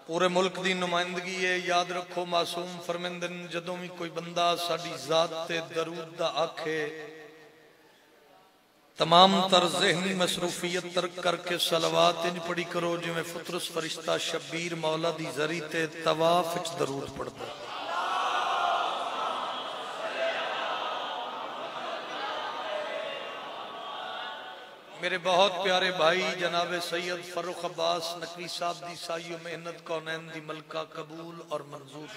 पूरे मुल्क की नुमाइंदगी है। याद रखो मासूम फरमिंदन जदों भी कोई बंदा साडी जात ते दरूद दा आखे तमाम तर ज़हनी मसरूफियत तर्क करके सलवात इंज पढ़ी करो जिवें फुतरस फरिश्ता शब्बीर मौला दी जरी ते तवाफ विच दरूद पढ़दा। मेरे बहुत प्यारे भाई जनाब सैयद फर्रुख अब्बास नकवी साहब दी साइयो मेहनत कौनैन दी मलका कबूल और मंजूर।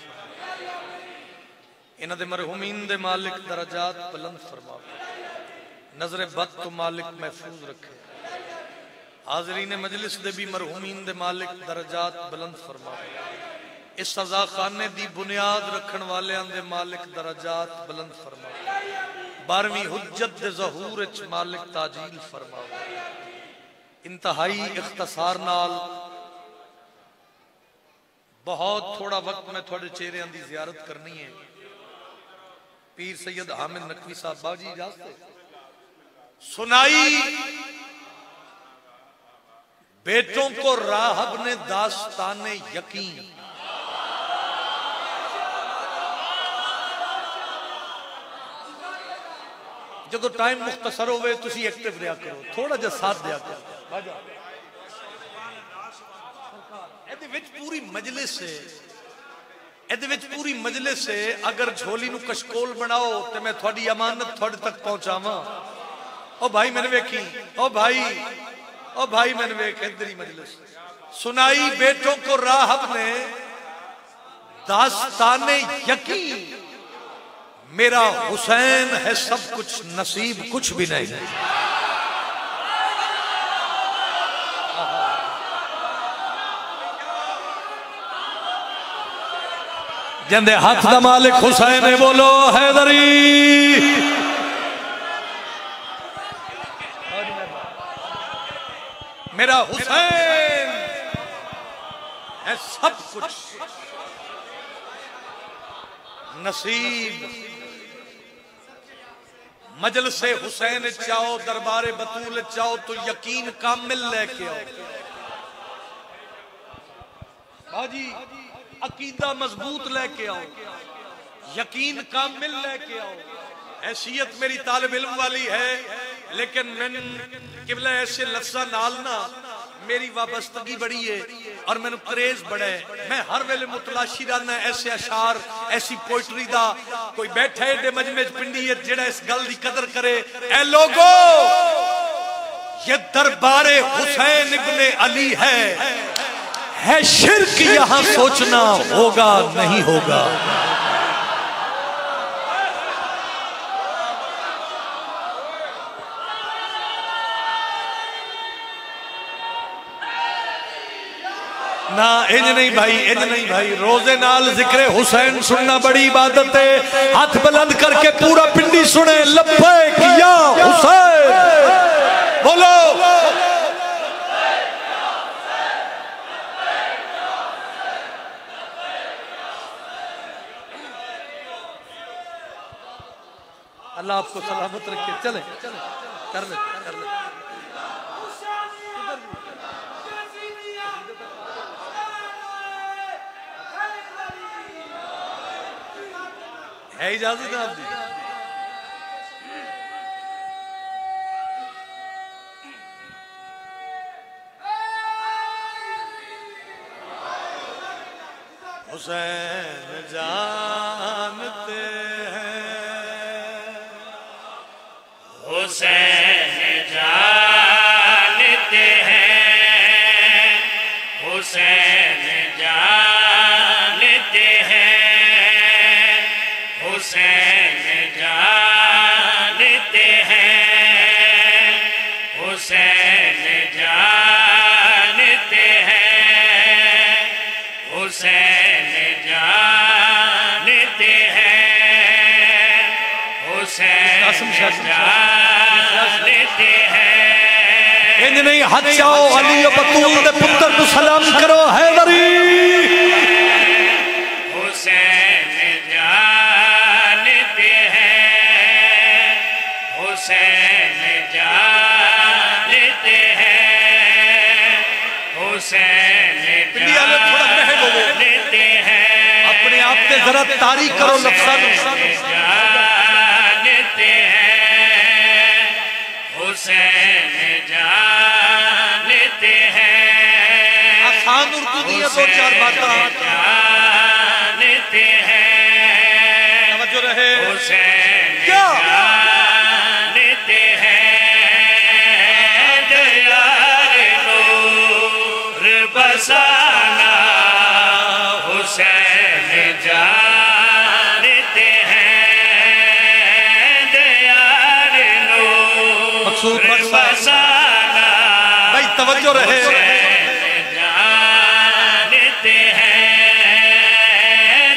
इन्हां दे मरहूमीन दे मालिक दरजात बुलंद फरमावे, नजर बद तो मालिक महफूज रखे। हाज़रीन मजलिस दे भी मरहूमीन दे मालिक दरजात बुलंद फरमावे। इस सजा खाने दी बुनियाद रखन वालियां दे मालिक दरजात बुलंद फरमावे। 12वीं हुज्जत दे ज़हूर च मालिक ताजील फरमावे। इंतहाई इख्तसार नाल बहुत थोड़ा वक्त मैं थोड़े चेहरियां दी ज़ियारत करनी है। पीर सैयद हामिद नकवी साहब बाजी इजाजत सुनाई बेटों को राहब ने दास्ताने यकीन। जो टाइम मुख्तसर होवे तुसी एक्टिव रहा करो, थोड़ा जा साथ दिया करो। एदे विच पूरी मजलिस है, एदे विच पूरी मजलिस है। अगर झोली नू कशकोल बनाओ तो मैं थोड़ी अमानत थोड़े तक पहुंचावा। ओ भाई मैंने वेखी, ओ भाई मैंने वेख इधर ही मजलिस सुनाई बेटों को राहब ने दास्ताने यकीन। मेरा हुसैन है सब कुछ, नसीब कुछ भी नहीं। जंदे हाथ दा मालिक हुसैन है, बोलो हैदरी। मेरा हुसैन है सब कुछ, नसीब। मजलिसे हुसैन चाहो, दरबारे बतूल चाहो तो यकीन कामिल लेके आओ। बाजी अकीदा मजबूत लेके आओ, यकीन कामिल लेके आओ। हैसियत मेरी तालिब इल्म वाली है, लेकिन मैं किबला ऐसे लफ्ज़ां नाल ना मेरी वाबस्तगी बड़ी है और मैंने क्रेज बड़ा है। मैं हर वेले मुतलाशी रहना ऐसे अशार, ऐसी पोइट्री दा। कोई बैठा है मजमे पिंडी है जेड़ा इस गल दी कदर करे। ए लोगो, ये दरबारे हुसैन इब्ने अली है शिर्क यहां सोचना होगा नहीं होगा। ना इंज नहीं भाई, इंज नहीं भाई। रोजे नाल जिक्रे हुसैन सुनना बड़ी इबादत है। हाथ बुलंद करके पूरा पिंडी सुने लब्बैक या हुसैन, बोलो। अल्लाह आपको सलामत रखे। चले कर ले, कर ले। है इजाजत है आपकी? हुसैन जानते हैं, हुसैन जानते हैं, हुसैन जानते हैं, हुसैन जानते हैं, हुसैन जानते हैं, हुसैन जानते हैं, हुसैन जानते हैं। इंज नहीं हाथ जाओ अली बतूल दे पुत्र को सलाम करो हैदरी। हुसैन जानते हैं, हुसैन जानते हैं, हुसैन पिंडी वाले थोड़ा महल हो जानते हैं, अपने आप पे जरा तारीफ करो लफ्ज़ां जानते हैं, हुसैन जानते हैं, आसान उर्दू दी है दो चार बातें जानते हैं, तवज्जो रहे हुसैन क्या जानते हैं, दयार नूर बसाना हुसैन जानते हैं, दयार मकसूद नूर बसाना भाई तवज्जो रहे जानते हैं,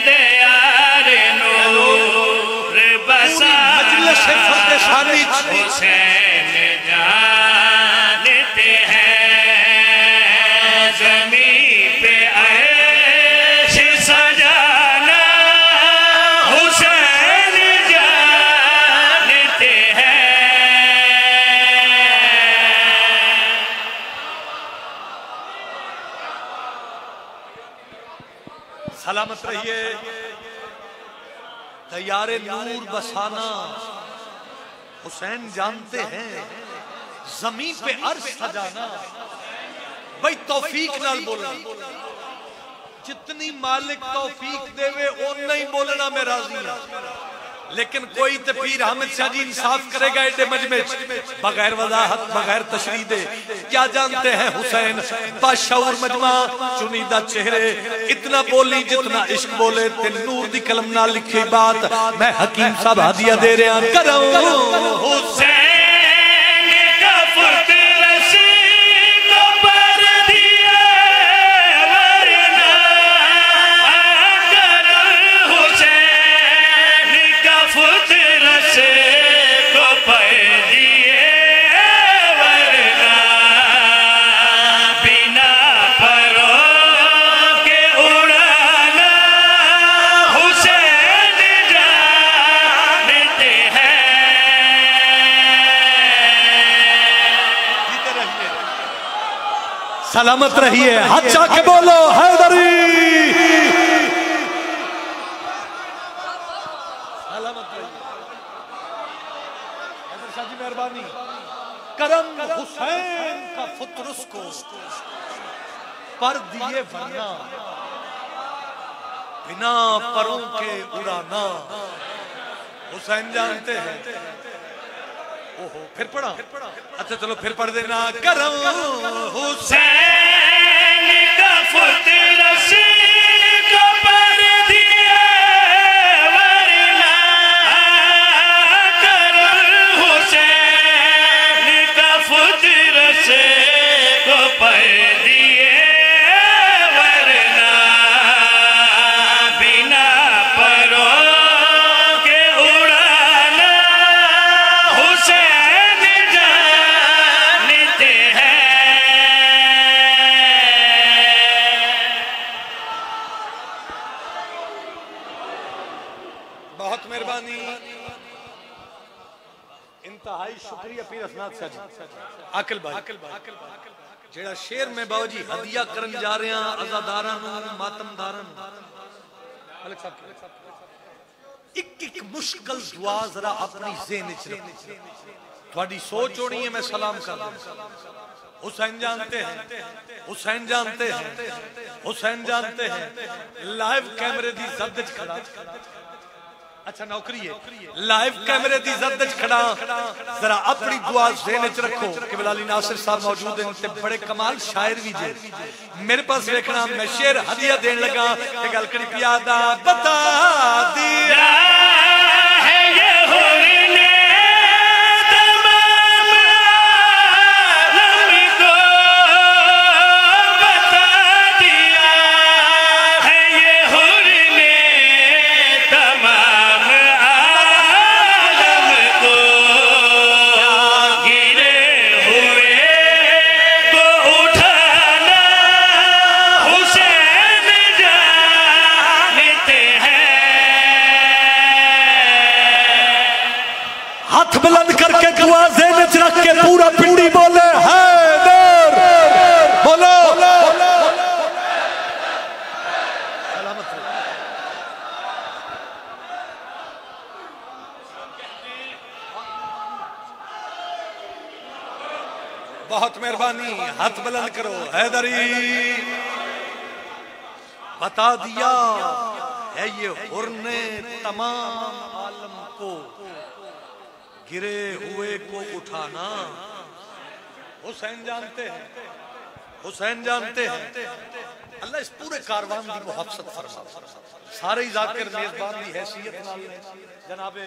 दयार नूर बसाना मजलिस से फरदेशानी हुसैन जानते हैं, ज़मीं पे ऐश सजाना हुसैन जानते हैं। सलामत रहिए। तैयारे नूर बसाना हुसैन जानते हैं, जमीन पे अर्श सजाना भाई तौफीक नाल बोलना, जितनी मालिक तौफीक देवे ओना ही बोलना मैं राजी हूं, लेकिन कोई तो पीर हामिद शाह जी इंसाफ करेगा एडे मजमे बगैर वजाहत बगैर तशरीह दे क्या जानते हैं हुसैन बाशऊर मजमा चुनीदा चेहरे इतना बोली जितना इश्क बोले ते नूर दी कलम नाल लिखी बात मैं हकीम साहब हदिया दे रहा करो हुसैन का फुट रसी को पर दिया वरना अगर हुसैन का फुट रसे को पर दिए वरना बिना परों के उड़ाना हुसैन जानते हैं। सलामत रहिए, हाथ चाके बोलो हैदरी। सलामत रहिए, हैदर शाह जी मेहरबानी करम हुसैन का फुतरुस को पर दिए वरना बिना परों के उड़ाना हुसैन जानते हैं। ओहो फिर पढ़ा, अच्छा चलो फिर पढ़ देना करम हुसैन का फुट रसी को पर दिए वरना कर हुसैन का फुट रसे को पर दिए वरना बिना परों के उड़ाना हुसैन जानते हैं। बहुत मेहरबानी, इंतहाई शुक्रिया पीर असनाद साहब आकिल भाई जेड़ा शेर में बाबू जी हदिया करन जा रहे हैं अज़ादारां नूं मातमदारां नूं। मलिक साहब एक एक मुश्किल दुआ जरा अपनी ज़हन विच रखो, थोड़ी सोच होनी है मैं सलाम कर दूं। हुसैन जानते हैं, हुसैन जानते हैं, हुसैन जानते हैं। लाइव कैमरे दी इज्जत विच खड़ा, अच्छा नौकरी है लाइव कैमरे दी इज्जत विच खड़ा, जरा अपनी दुआ ज़हन विच रखो कि बिलाली नासिर साहब मौजूद हैं ते बड़े कमाल शायर भी जे मेरे पास देखना मैं शेर हदिया देन लगा ते गल करी पियादा बता दिया है ये हुर्र ने तमाम आलम को बता दिया है, ये हुर्र ने तमाम आलम को गिरे हुए को उठाना हुसैन जानते हैं। बहुत मेहरबानी, हाथ बुलंद करो। हैदरी बता दिया है ये हुर ने तमाम आलम को, गिरे हुए को उठाना। हुसैन जानते हैं, हुसैन जानते हैं। अल्लाह इस पूरे कारवान की मुहब्बत फरमा, सारे ही जाकिर मेजबान की हैसियत नाल जनाबे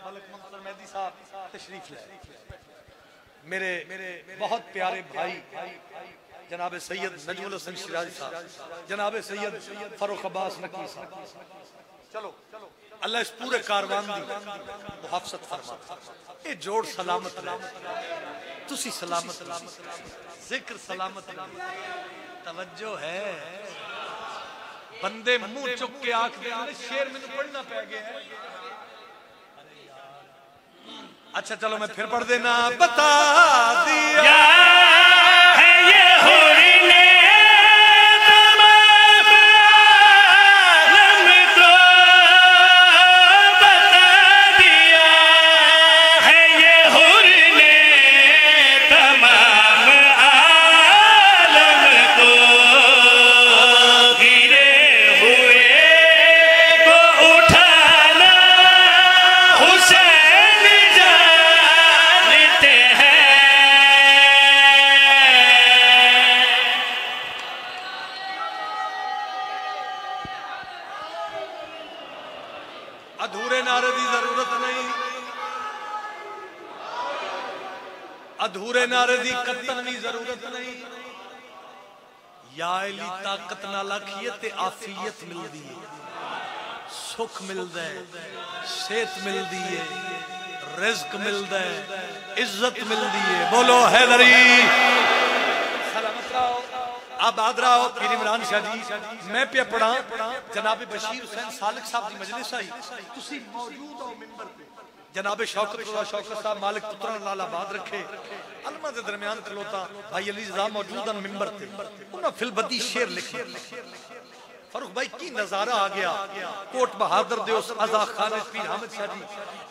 मलिक मंसूर मेहदी साहब तशरीफ ले। मेरे बहुत प्यारे भाई जनाबे सैयद नजमुल हसन शिराजी साहब, जनाबे सैयद फरूख अब्बास नकवी साहब। चलो अल्लाह इस पूरे कारवान की मुहब्बत फरमा। ये जोड़ सलामत रहे, तुसी सलामत रहे, जिक्र सलामत रहे। तवज्जो है, बंदे मुंह चुक के आख दे शेर मैंने पढ़ना पै गया है। अच्छा चलो मैं फिर पढ़ देना। बता दिया है ये हुर ने तमाम आलम को, बता दिया है ये हुर ने तमाम आलम को, गिरे हुए को उठाना हुसैन जानते हैं। अधूरे नारे की जरूरत नहीं, अधूरे नारे की कतन की जरूरत नहीं। या इली ताकत नाल आखिए ते आफियत मिलदी है, सुख मिलदा है, सेहत मिलदी है, रिज़्क मिलदा है, इज्जत मिलदी है। बोलो हैदरी सलामत रहो, आबाद रहो। पीर इमरान शाह जी मैं पे पढ़ा जनाब बशीर हुसैन सालिक साहब की मजलिस आई, तुसी मौजूद हो मिंबर पे। जनाब शौकत साहब मालिक पुत्रा लाल आबाद रखे अलमा के दरमियान खलोता भाई अली रज़ा मौजूद हैं मिंबर पे। उन्हें फिल बदी शेर लिखे। फरूख भाई की नजारा आ गया कोट बहादुर दे उस आज़ा खान पीर हामिद शाह जी।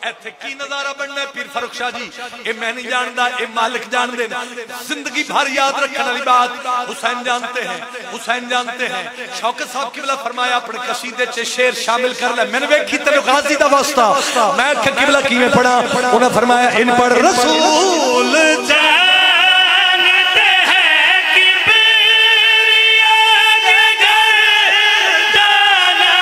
इत्थे की नजारा बनना पीर फरूख शाह जी, ए मैं नहीं जानदा, ए मालिक जानदे ने। जिंदगी भर याद रखने वाली बात, हुसैन जानते हैं, हुसैन जानते हैं। शौकत साहब किबला फरमाया अपने कसीदे च शेर शामिल कर ले। मैंने वेखी तेरे गाजी दा वास्ता, मैं आख्या किबला किवें पढ़ा, उन्हें फरमाया इन पढ़ रसूल जानते हैं कि बेरिया के घर जाना,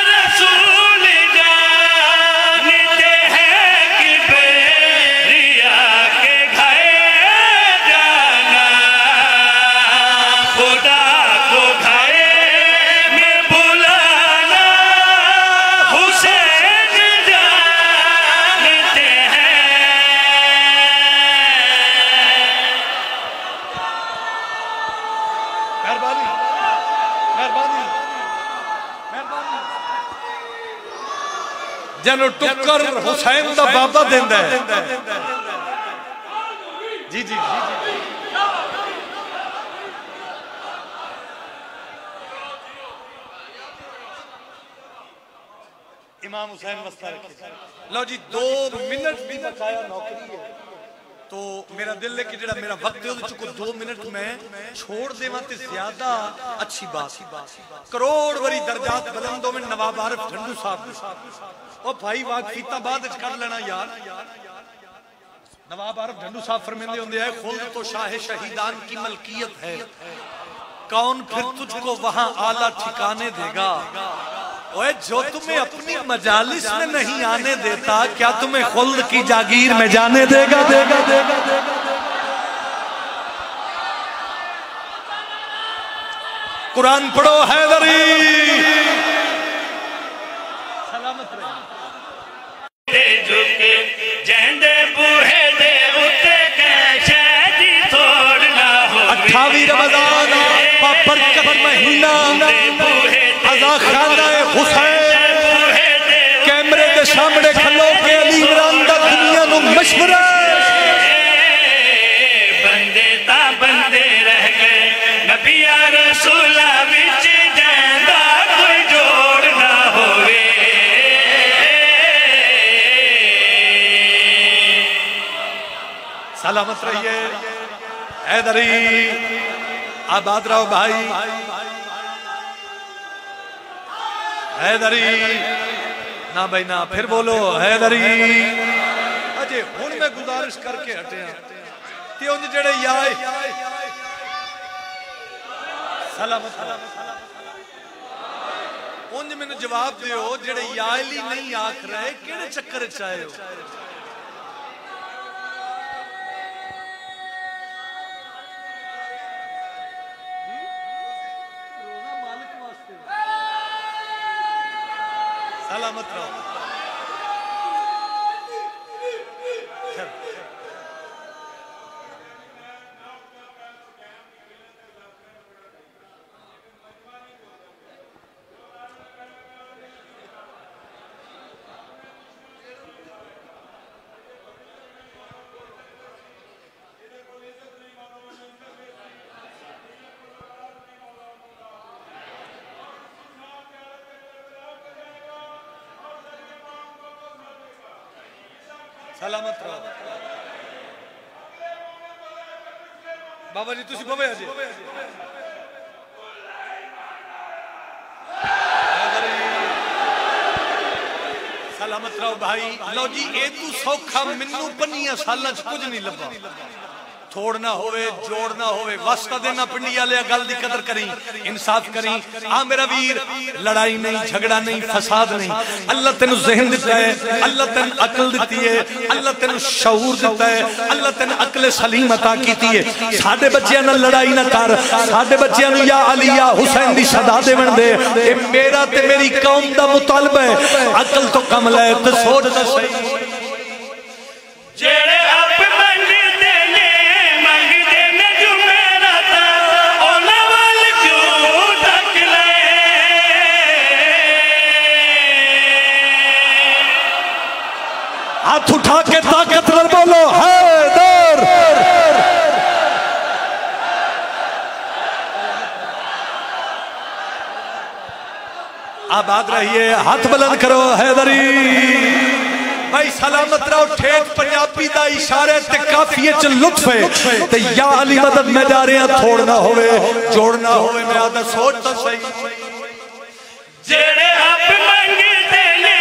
रसूल जानते हैं कि बेरिया के घर जाना, खुदा को घर में बुलाना हुसैन जानते हैं। मेहरबानी मेहरबानी मेहरबानी। जनो टुक्कर हुसैन दा बाबा देंदा है। जी जी इमाम हुसैन वस्ता रखे। लो जी 2 मिनट भी बकाया नौकरी है तो मेरा दिल है कि जेड़ा मेरा वक्त है उसको 2 मिनट में छोड़ देवा ते ज्यादा अच्छी बात। करोड़ वरी दर्जात बुलंदों में नवाब आरिफ ढंडू साहब ओ भाई वाकफीता बाद च कर लेना यार। नवाब आरिफ ढंडू साहब फरमाते होंगे है खुद तो शाह शहीदान की मलकियत है, कौन फिर तुझको वहां आला ठिकाने देगा। ओए जो तुम्हें अपनी मजालिस में नहीं आने देता क्या तुम्हें खुल्द की जागीर में जाने देगा। कुरान पढ़ो हैदरी सलामत रहे। झुके जंदे बूहे दे उत्ते कैसे जी छोड़ना हो। 28 रमजान बरकत महीना आज़ा खाना हुसैन कैमरे के सामने खलो के अली इमरान दा दुनिया नु मशवरा। बंदे ता बंदे रह गए नबिया रसूला विच जंदा कोई जोड़ ना होवे। सलामत रहिए। हैदरी आबाद रहो भाई, हैदरी ना भाई ना, फिर बोलो हैदरी। अजे हुण मैं गुजारिश करके हटिया ते उन जेड़े याए सलामत उन मैनू जवाब दियो जेड़े याली नहीं आख रहे केड़े चक्कर च आए हो। सलामत रहो। सलामत रहो बाबा जी, तुसी बवे जी। सलामत रहो भाई। लो जी, ए तू सौखा मैनू 50 साल कुछ नहीं लभा। थोड़ना होवे जोड़ना होवे, वास्ता देना पिंडी वाले गल दी कदर करी, इंसाफ करी। आ मेरा वीर, लड़ाई नहीं, झगड़ा नहीं, फसाद नहीं। अल्लाह तेनू ज़हन दिता है, अल्लाह तेन अकल दिती है, अल्लाह तेनू शऊर दिता है, अल्लाह तेन अकल सलीम अता कीती है। साडे बच्चियां नाल लड़ाई ना कर, साडे बच्चियां नू या अली या हुसैन दी सदा देवण दे। ए मेरा ते मेरी कौम दा मुतालबा है। अकल तो कम लै ते सोच तो सही। जेड़े हाथ उठा के ताकत नाल बोलो हैदर। आबाद रहिए, हाथ बुलंद करो हैदरी भाई। सलामत रहो। ठेठ पंजाबी दा इशारे ते काफिये च लुत्फ है ते या अली मदद मैं जा रहा। थोड़ना होवे जोड़ना होवे, मैं आदा सोच तो सही। जेड़े आप मंगते ने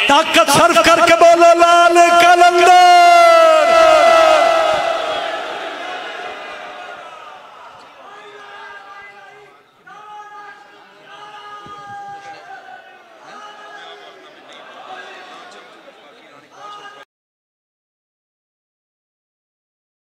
ताकत सर्फ करके बोलो लाल